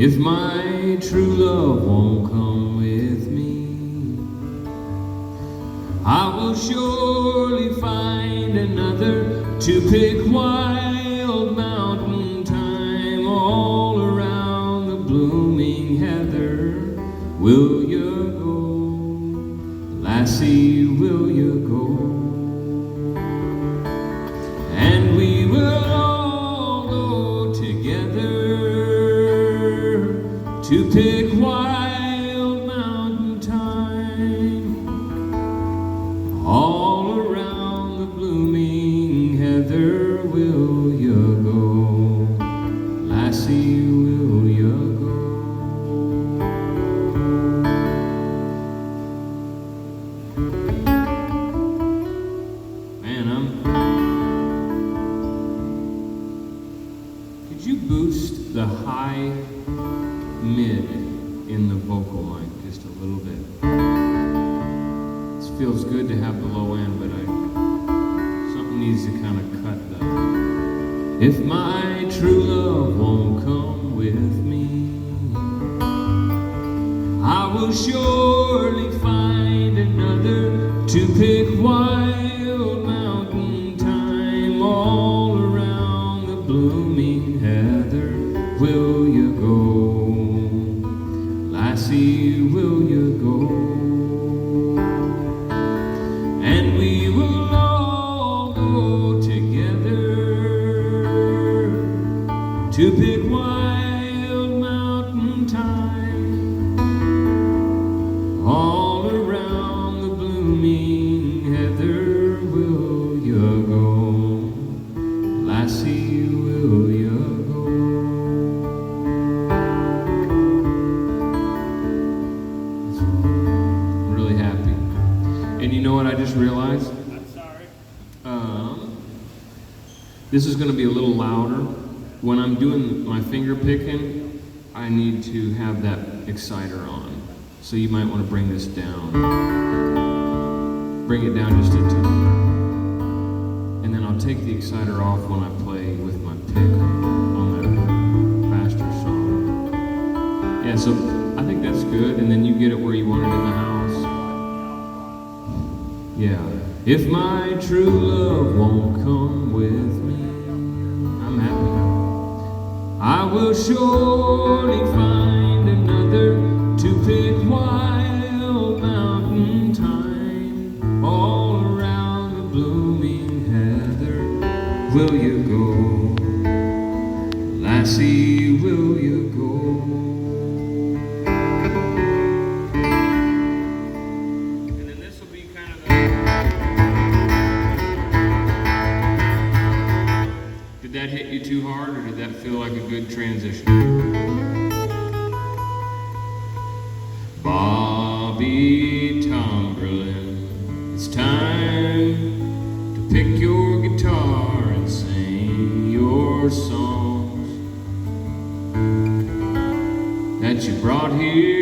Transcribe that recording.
If my true love won't come with me, I will surely find another to pick wild mountain thyme all around the blooming heather. Will you go, lassie, will you go? And we will all go together to pick wild mountain thyme all around the blooming heather. Will you go, lassie, will you go? Man, could you boost the high mid in the vocal mic just a little bit? It feels good to have the low end, but something needs to kind of cut the. If my true love won't come with me, I will surely find another to pick wild mountain thyme all around the blooming heather. Will you go, lassie, will you go? And we will all go together to pick wild mountain thyme all around the blooming heather. Will you go, lassie, will you go? And you know what I just realized? I'm sorry. This is going to be a little louder. When I'm doing my finger picking, I need to have that exciter on. So you might want to bring this down. Bring it down just a tone. And then I'll take the exciter off when I play with my pick on that faster song. Yeah, so I think that's good. And then you get it where you want it in the house. Yeah. If my true love won't come with me, I'm happy. I will surely find another to pick wild mountain thyme all around the blooming heather. Will you go, lassie, will you go? Did that hit you too hard, or did that feel like a good transition? Bobby Tomberlin, it's time to pick your guitar and sing your songs that you brought here